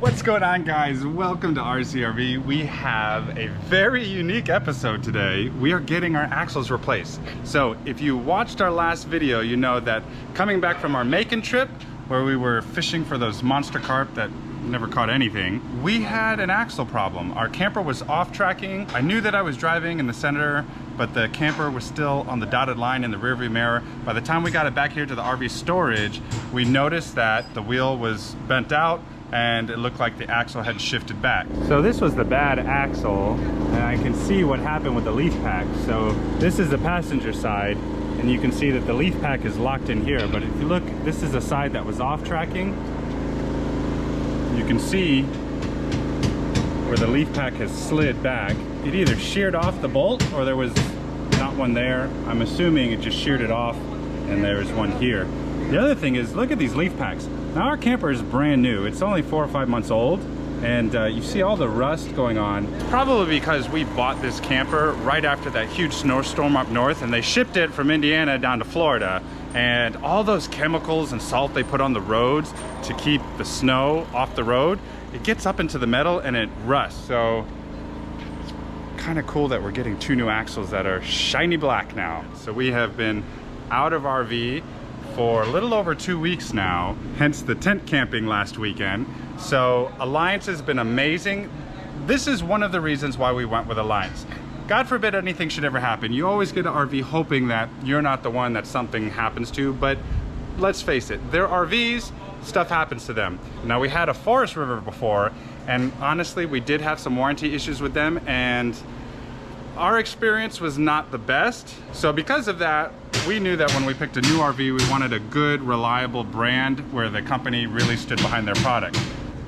What's going on, guys? Welcome to RCRV. We have a very unique episode today. We are getting our axles replaced. So if you watched our last video, you know that coming back from our Macon trip where we were fishing for those monster carp that never caught anything, we had an axle problem. Our camper was off tracking. I knew that I was driving in the center, but the camper was still on the dotted line in the rearview mirror. By the time we got it back here to the RV storage, we noticed that the wheel was bent out and it looked like the axle had shifted back. So this was the bad axle, and I can see what happened with the leaf pack. So this is the passenger side, and you can see that the leaf pack is locked in here. But if you look, this is the side that was off tracking. You can see where the leaf pack has slid back. It either sheared off the bolt or there was not one there. I'm assuming it just sheared it off and there's one here. The other thing is, look at these leaf packs. Now our camper is brand new. It's only 4 or 5 months old, and you see all the rust going on. It's probably because we bought this camper right after that huge snowstorm up north, and they shipped it from Indiana down to Florida. And all those chemicals and salt they put on the roads to keep the snow off the road, it gets up into the metal and it rusts. So it's kind of cool that we're getting 2 new axles that are shiny black now. So we have been out of RV for a little over 2 weeks now, hence the tent camping last weekend. So Alliance has been amazing. This is one of the reasons why we went with Alliance. God forbid anything should ever happen. You always get an RV hoping that you're not the one that something happens to, but let's face it, they're RVs, stuff happens to them. Now, we had a Forest River before, and honestly, we did have some warranty issues with them, and our experience was not the best. So because of that, we knew that when we picked a new RV, we wanted a good, reliable brand where the company really stood behind their product.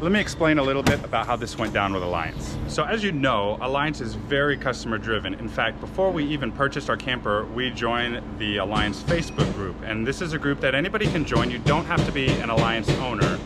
Let me explain a little bit about how this went down with Alliance. So as you know, Alliance is very customer driven. In fact, before we even purchased our camper, we joined the Alliance Facebook group. And this is a group that anybody can join. You don't have to be an Alliance owner.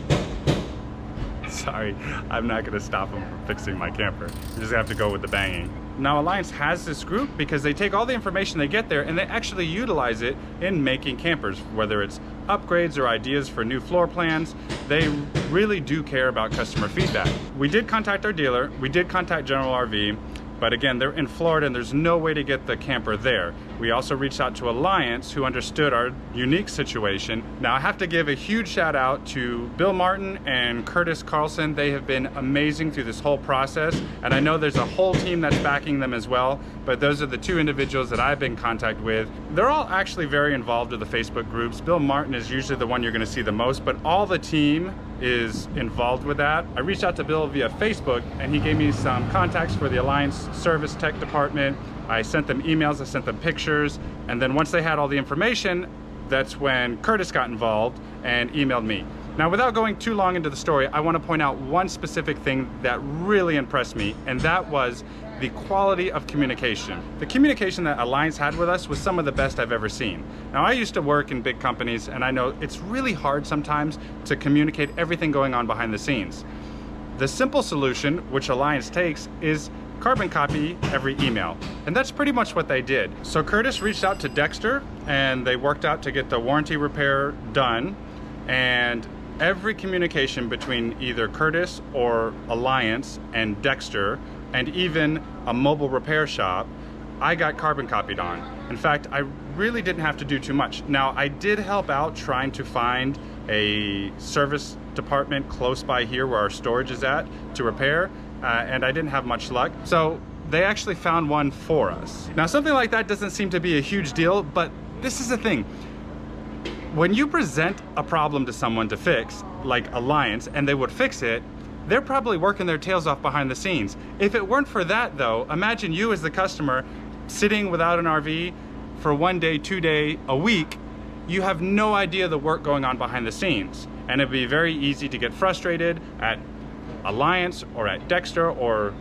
Sorry, I'm not gonna stop them from fixing my camper. You just have to go with the banging. Now, Alliance has this group because they take all the information they get there and they actually utilize it in making campers, whether it's upgrades or ideas for new floor plans. They really do care about customer feedback. We did contact our dealer, we did contact General RV, but again, they're in Florida and there's no way to get the camper there. We also reached out to Alliance, who understood our unique situation. Now, I have to give a huge shout out to Bill Martin and Curtis Carlson. They have been amazing through this whole process. And I know there's a whole team that's backing them as well, but those are the 2 individuals that I've been in contact with. They're all actually very involved with the Facebook groups. Bill Martin is usually the one you're gonna see the most, but all the team is involved with that. I reached out to Bill via Facebook and he gave me some contacts for the Alliance Service Tech Department. I sent them emails, I sent them pictures, and then once they had all the information, that's when Curtis got involved and emailed me. Now, without going too long into the story, I want to point out one specific thing that really impressed me, and that was the quality of communication. The communication that Alliance had with us was some of the best I've ever seen. Now, I used to work in big companies, and I know it's really hard sometimes to communicate everything going on behind the scenes. The simple solution, which Alliance takes, is carbon copy every email. And that's pretty much what they did. So Curtis reached out to Dexter and they worked out to get the warranty repair done. And every communication between either Curtis or Alliance and Dexter, and even a mobile repair shop, I got carbon copied on. In fact, I really didn't have to do too much. Now, I did help out trying to find a service department close by here where our storage is at to repair, and I didn't have much luck. So they actually found one for us. Now, something like that doesn't seem to be a huge deal, but this is the thing. When you present a problem to someone to fix, like Alliance, and they would fix it, they're probably working their tails off behind the scenes. If it weren't for that though, imagine you as the customer sitting without an RV for 1 day, 2 day, a week. You have no idea the work going on behind the scenes. And it'd be very easy to get frustrated at Alliance or at Dexter or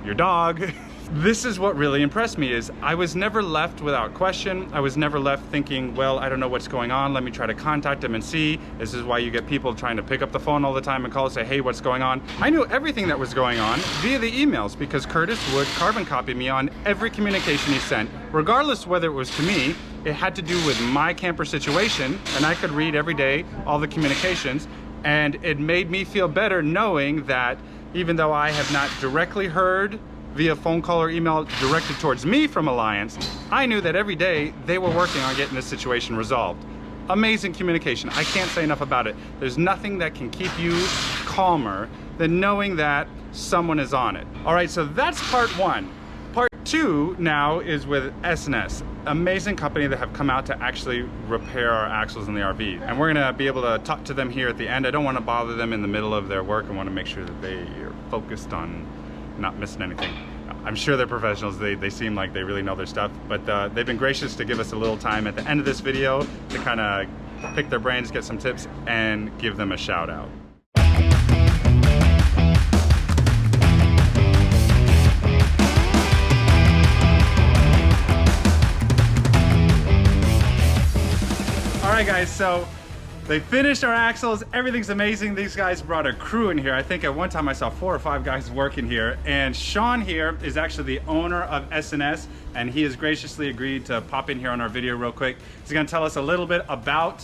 your dog. This is what really impressed me, is I was never left without question. I was never left thinking, well, I don't know what's going on. Let me try to contact them and see. This is why you get people trying to pick up the phone all the time and call and say, hey, what's going on? I knew everything that was going on via the emails because Curtis would carbon copy me on every communication he sent, regardless whether it was to me. It had to do with my camper situation, and I could read every day all the communications. And it made me feel better knowing that even though I have not directly heard via phone call or email directed towards me from Alliance, I knew that every day they were working on getting this situation resolved. Amazing communication. I can't say enough about it. There's nothing that can keep you calmer than knowing that someone is on it. All right, so that's part one. Part two now is with S&S. Amazing company that have come out to actually repair our axles in the RV. And we're gonna be able to talk to them here at the end. I don't wanna bother them in the middle of their work. I wanna make sure that they are focused on not missing anything. I'm sure they're professionals. They seem like they really know their stuff, but they've been gracious to give us a little time at the end of this video to kind of pick their brains, get some tips, and give them a shout out. All right, guys, so they finished our axles. Everything's amazing. These guys brought a crew in here. I think at one time I saw 4 or 5 guys working here. And Sean here is actually the owner of S&S, and he has graciously agreed to pop in here on our video real quick. He's gonna tell us a little bit about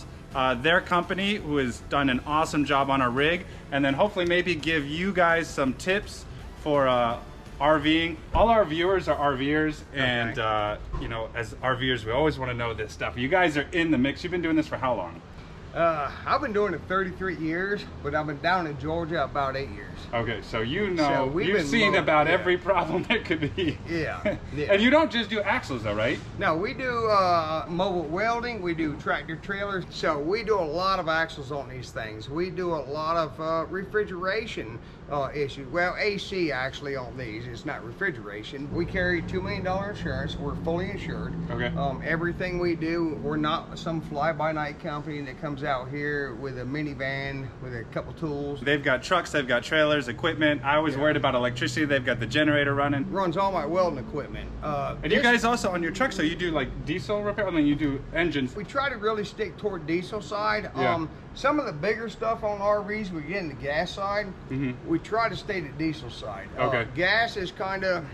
their company, who has done an awesome job on our rig, and then hopefully maybe give you guys some tips for RVing. All our viewers are RVers, and you know, as RVers, we always want to know this stuff. You guys are in the mix. You've been doing this for how long? I've been doing it 33 years, but I've been down in Georgia about 8 years. Okay, so you know, so you've seen about every problem that could be. Yeah, yeah. And you don't just do axles though, right? No, we do mobile welding, we do tractor trailers, so we do a lot of axles on these things. We do a lot of refrigeration issues. Well, AC actually on these, it's not refrigeration. We carry $2 million insurance, we're fully insured. Okay. Everything we do, we're not some fly-by-night company that comes out here with a minivan with a couple tools. They've got trucks, they've got trailers, equipment. I was worried about electricity. They've got the generator running. Runs all my welding equipment. And you guys also on your truck, so you do like diesel repair, and then you do engines. We try to really stick toward diesel side. Yeah. Some of the bigger stuff on RVs, we get in the gas side. We try to stay to diesel side. Okay. Gas is kind of...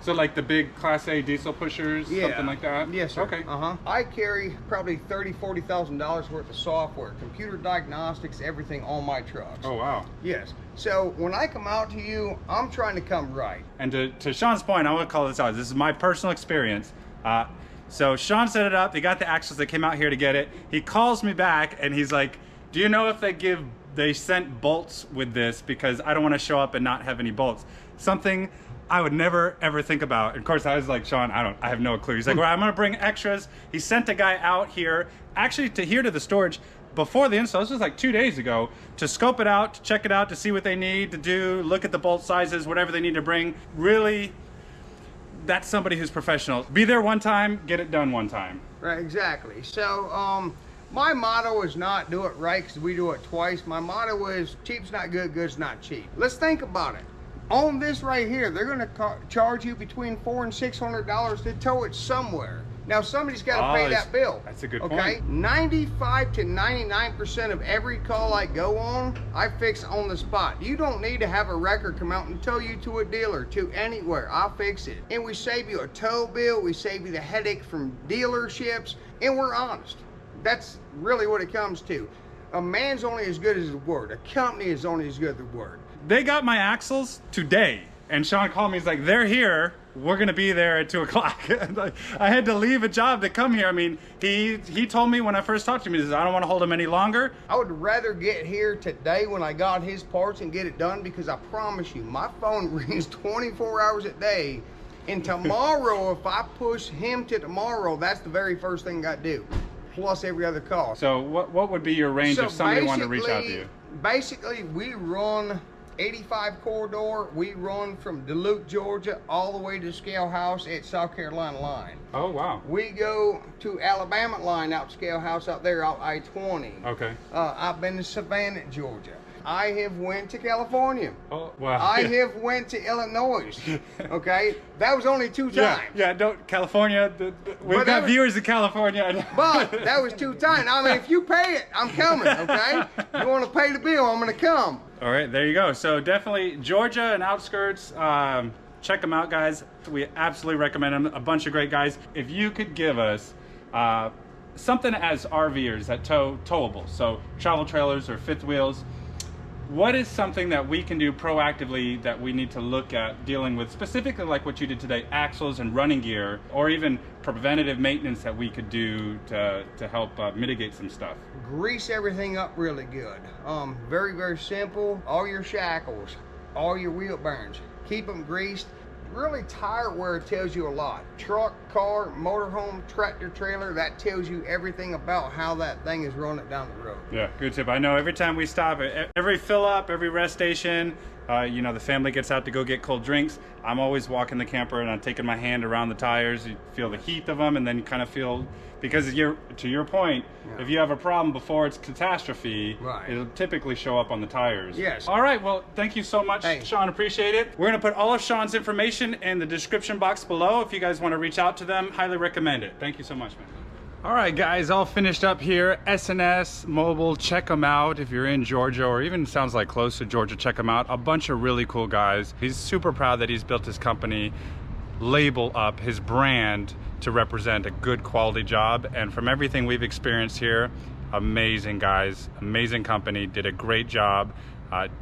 So like the big Class A diesel pushers, something like that? Yes, sir. Okay. I carry probably $30,000–$40,000 worth of software, computer diagnostics, everything on my trucks. Oh, wow. Yes. So when I come out to you, I'm trying to come right. And to Sean's point, I want to call this out. This is my personal experience. So Sean set it up. They got the axles. They came out here to get it. He calls me back and he's like, do you know if they sent bolts with this? Because I don't want to show up and not have any bolts. Something I would never ever think about. And of course I was like, Sean, I have no clue. He's like, well, I'm gonna bring extras. He sent a guy out here, actually to the storage before the install. This was like 2 days ago, to scope it out, to check it out, to see what they need to do, look at the bolt sizes, whatever they need to bring. Really, that's somebody who's professional. Be there one time, get it done one time. Right, exactly. So my motto is not do it right because we do it twice. My motto is cheap's not good, good's not cheap. Let's think about it. On this right here, they're going to charge you between $400 and $600 to tow it somewhere. Now somebody's got to pay that bill. That's a good point. 95 to 99% of every call I go on, I fix on the spot. You don't need to have a wrecker come out and tow you to a dealer, to anywhere. I'll fix it. And we save you a tow bill, we save you the headache from dealerships, and we're honest. That's really what it comes to. A man's only as good as his word. A company is only as good as the word. They got my axles today, and Sean called me. He's like, they're here. We're gonna be there at 2 o'clock. I had to leave a job to come here. I mean, he told me when I first talked to him, he says, I don't want to hold him any longer. I would rather get here today when I got his parts and get it done, because I promise you, my phone rings 24 hours a day. And tomorrow, if I push him to tomorrow, that's the very first thing I do, plus every other call. So what would be your range if somebody wanted to reach out to you? Basically, we run 85 corridor. We run from Duluth, Georgia, all the way to Scale House at South Carolina line. Oh, wow. We go to Alabama line out Scale House out there out I-20. Okay. I've been to Savannah, Georgia. I have went to California. Oh, wow. I have went to Illinois. Okay, that was only 2 times. Yeah, don't California. We've got viewers in California. But that was 2 times. I mean, if you pay it, I'm coming. Okay, you want to pay the bill, I'm gonna come. All right, there you go. So definitely Georgia and outskirts. Check them out, guys. We absolutely recommend them. A bunch of great guys. If you could give us something as RVers that towable, so travel trailers or fifth wheels, what is something that we can do proactively that we need to look at dealing with, specifically like what you did today, axles and running gear, or even preventative maintenance that we could do to help mitigate some stuff? Grease everything up really good. Very, very simple. All your shackles, all your wheel bearings, keep them greased. Really tire wear tells you a lot. Truck, car, motorhome, tractor, trailer, that tells you everything about how that thing is running down the road. Yeah, good tip. I know every time we stop at every fill up, every rest station, you know, the family gets out to go get cold drinks. I'm always walking the camper and I'm taking my hand around the tires. You feel the heat of them, and then you kind of feel, because to your point, if you have a problem before it's catastrophe, it'll typically show up on the tires. Yes. All right, well, thank you so much, Sean. Appreciate it. We're going to put all of Sean's information in the description box below. If you guys want to reach out to them, highly recommend it. Thank you so much, man. All right, guys, all finished up here. S&S Mobile, check them out if you're in Georgia, or even sounds like close to Georgia, check them out. A bunch of really cool guys. He's super proud that he's built his company, label up his brand to represent a good quality job. And from everything we've experienced here, amazing guys, amazing company, did a great job.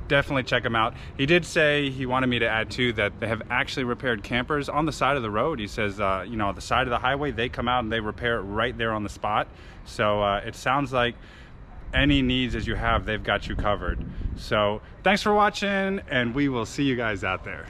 Definitely check him out. He did say, he wanted me to add too, that they have actually repaired campers on the side of the road. He says, you know, on the side of the highway, they come out and they repair it right there on the spot. So it sounds like any needs as you have, they've got you covered. So thanks for watching, and we will see you guys out there.